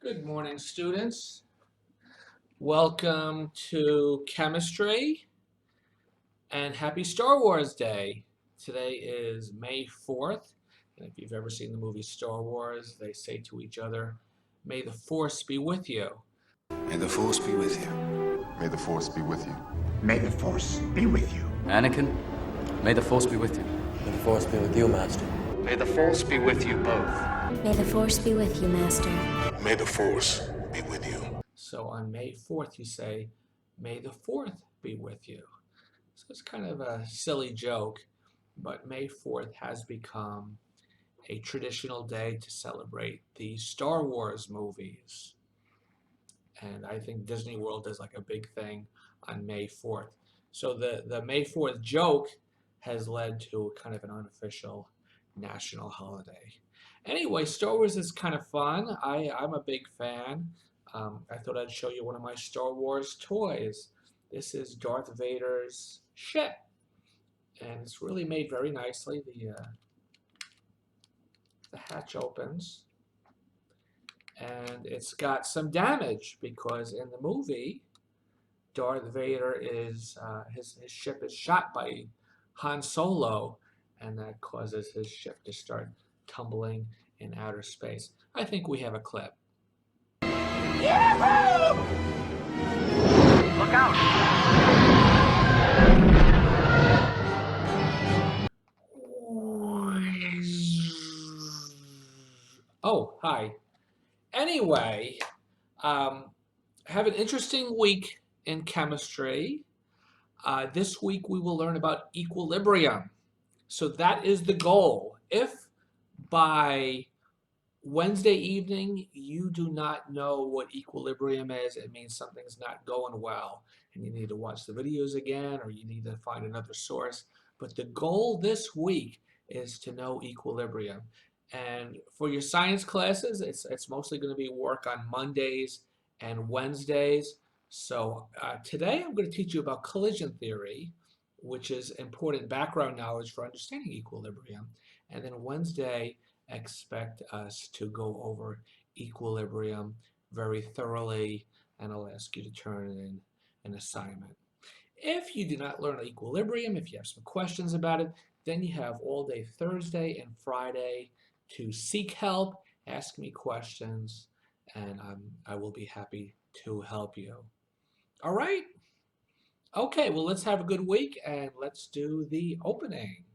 Good morning, students. Welcome to chemistry and happy Star Wars Day. Today is May 4th, and if you've ever seen the movie Star Wars, they say to each other, "May the Force be with you." May the Force be with you. May the Force be with you. May the Force be with you. Anakin, may the Force be with you. May the Force be with you, Master. May the Force be with you both. May the Force be with you, Master. May the Force be with you. So on May 4th, you say, "May the 4th be with you." So it's kind of a silly joke, but May 4th has become a traditional day to celebrate the Star Wars movies. And I think Disney World does like a big thing on May 4th. So the May 4th joke has led to kind of an unofficial national holiday. Anyway, Star Wars is kind of fun. I'm a big fan. I thought I'd show you one of my Star Wars toys. This is Darth Vader's ship. And it's really made very nicely. The hatch opens. And it's got some damage because in the movie, Darth Vader is his ship is shot by Han Solo, and that causes his ship to start tumbling in outer space. I think we have a clip. Yahoo! Look out! Oh, hi. Anyway, have an interesting week in chemistry. This week we will learn about equilibrium. So that is the goal. If by Wednesday evening you do not know what equilibrium is, it means something's not going well and you need to watch the videos again or you need to find another source. But the goal this week is to know equilibrium. And for your science classes, it's mostly going to be work on Mondays and Wednesdays. So today I'm going to teach you about collision theory, which is important background knowledge for understanding equilibrium. And then Wednesday, expect us to go over equilibrium very thoroughly, and I'll ask you to turn in an assignment. If you do not learn equilibrium, if you have some questions about it, then you have all day Thursday and Friday to seek help, ask me questions, and I will be happy to help you. All right? Okay, well, let's have a good week, and let's do the opening.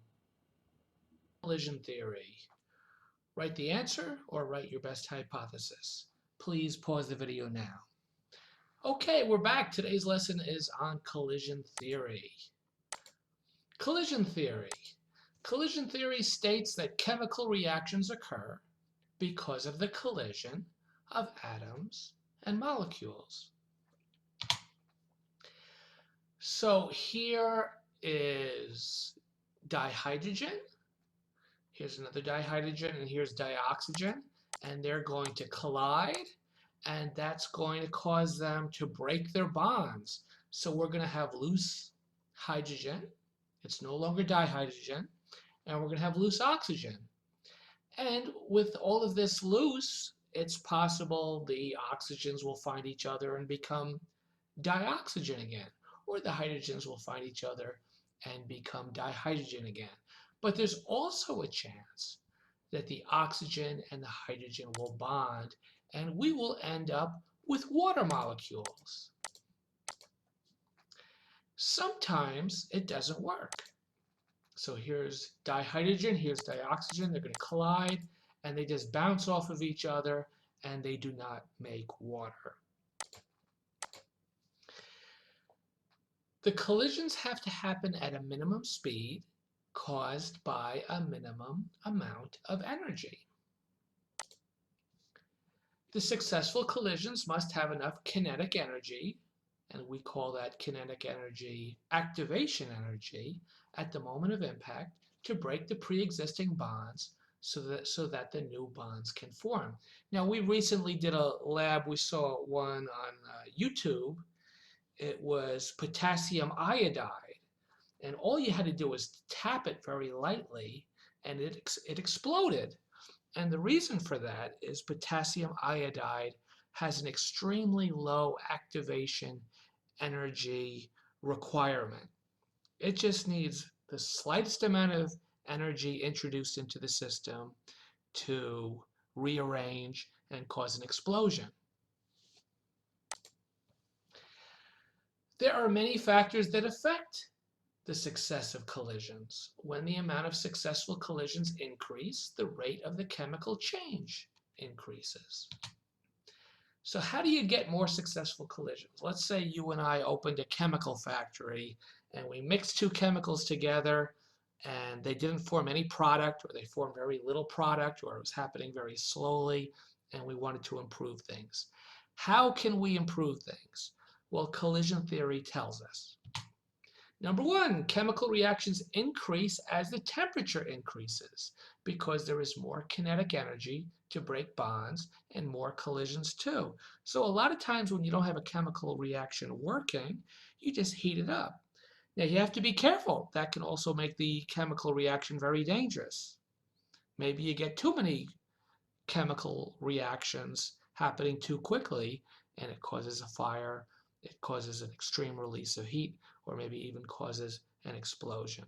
Collision theory. Write the answer or write your best hypothesis. Please pause the video now. Okay, we're back. Today's lesson is on collision theory. Collision theory. Collision theory states that chemical reactions occur because of the collision of atoms and molecules. So here is dihydrogen. Here's another dihydrogen, and here's dioxygen, and they're going to collide, and that's going to cause them to break their bonds. So we're going to have loose hydrogen. It's no longer dihydrogen, and we're going to have loose oxygen. And with all of this loose, it's possible the oxygens will find each other and become dioxygen again, or the hydrogens will find each other and become dihydrogen again. But there's also a chance that the oxygen and the hydrogen will bond, and we will end up with water molecules. Sometimes it doesn't work. So here's dihydrogen, here's dioxygen, they're going to collide, and they just bounce off of each other, and they do not make water. The collisions have to happen at a minimum speed caused by a minimum amount of energy. The successful collisions must have enough kinetic energy, and we call that kinetic energy activation energy, at the moment of impact to break the pre-existing bonds so that the new bonds can form. Now, we recently did a lab, we saw one on YouTube. It was potassium iodide. And all you had to do was tap it very lightly, and it exploded. And the reason for that is potassium iodide has an extremely low activation energy requirement. It just needs the slightest amount of energy introduced into the system to rearrange and cause an explosion. There are many factors that affect the success of collisions. When the amount of successful collisions increase, the rate of the chemical change increases. So how do you get more successful collisions? Let's say you and I opened a chemical factory and we mixed two chemicals together and they didn't form any product, or they formed very little product, or it was happening very slowly, and we wanted to improve things. How can we improve things? Well, collision theory tells us. Number one, chemical reactions increase as the temperature increases because there is more kinetic energy to break bonds and more collisions too. So a lot of times when you don't have a chemical reaction working, you just heat it up. Now you have to be careful. That can also make the chemical reaction very dangerous. Maybe you get too many chemical reactions happening too quickly and it causes a fire, it causes an extreme release of heat, or maybe even causes an explosion.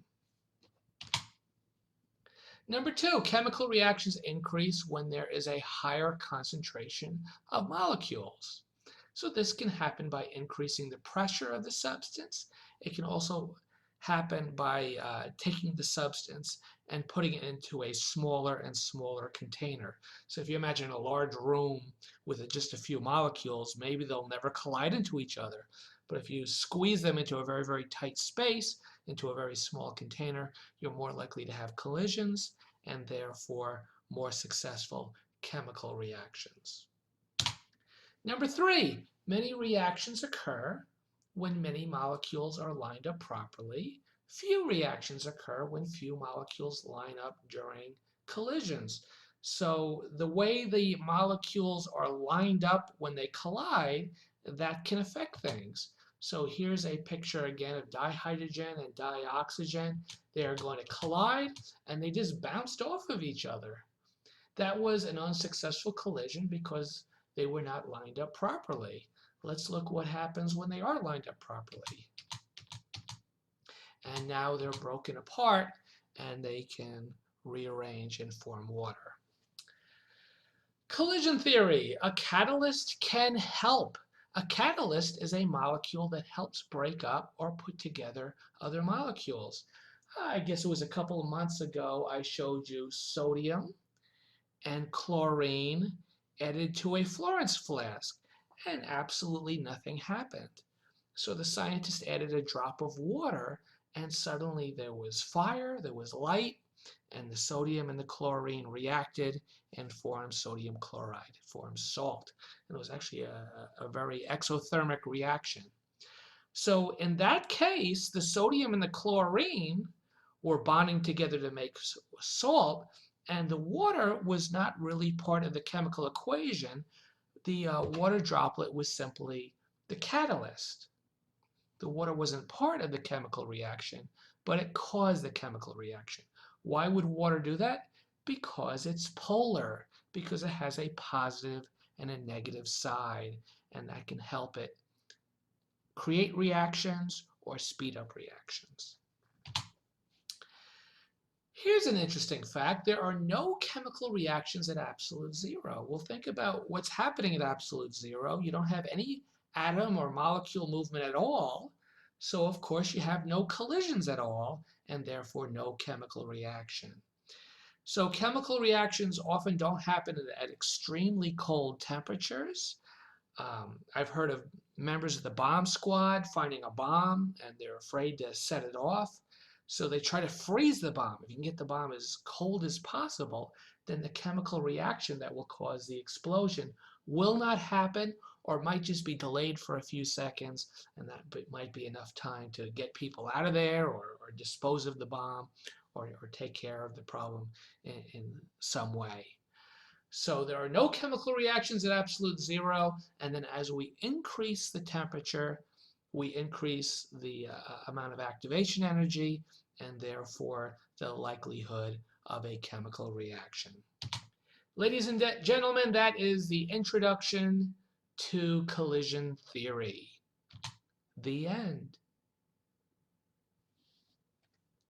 Number two, chemical reactions increase when there is a higher concentration of molecules. So this can happen by increasing the pressure of the substance. It can also happen by taking the substance and putting it into a smaller and smaller container. So if you imagine a large room with just a few molecules, maybe they'll never collide into each other. But if you squeeze them into a very, very tight space, into a very small container, you're more likely to have collisions and therefore more successful chemical reactions. Number three, many reactions occur when many molecules are lined up properly. Few reactions occur when few molecules line up during collisions. So the way the molecules are lined up when they collide, that can affect things. So here's a picture again of dihydrogen and dioxygen. They are going to collide and they just bounced off of each other. That was an unsuccessful collision because they were not lined up properly. Let's look what happens when they are lined up properly. And now they're broken apart and they can rearrange and form water. Collision theory. A catalyst can help. A catalyst is a molecule that helps break up or put together other molecules. I guess it was a couple of months ago I showed you sodium and chlorine added to a Florence flask, and absolutely nothing happened. So the scientist added a drop of water, and suddenly there was fire, there was light, and the sodium and the chlorine reacted and formed sodium chloride. It formed salt. And it was actually a very exothermic reaction. So in that case, the sodium and the chlorine were bonding together to make salt, and the water was not really part of the chemical equation. The water droplet was simply the catalyst. The water wasn't part of the chemical reaction, but it caused the chemical reaction. Why would water do that? Because it's polar, because it has a positive and a negative side, and that can help it create reactions or speed up reactions. Here's an interesting fact. There are no chemical reactions at absolute zero. Well, think about what's happening at absolute zero. You don't have any atom or molecule movement at all. So, of course, you have no collisions at all, and therefore no chemical reaction. So chemical reactions often don't happen at extremely cold temperatures. I've heard of members of the bomb squad finding a bomb, and they're afraid to set it off. So they try to freeze the bomb. If you can get the bomb as cold as possible, then the chemical reaction that will cause the explosion will not happen, or might just be delayed for a few seconds, and that might be enough time to get people out of there, or dispose of the bomb, or take care of the problem in some way. So there are no chemical reactions at absolute zero, and then as we increase the temperature, we increase the amount of activation energy, and therefore the likelihood of a chemical reaction. Ladies and gentlemen, that is the introduction to collision theory. The end.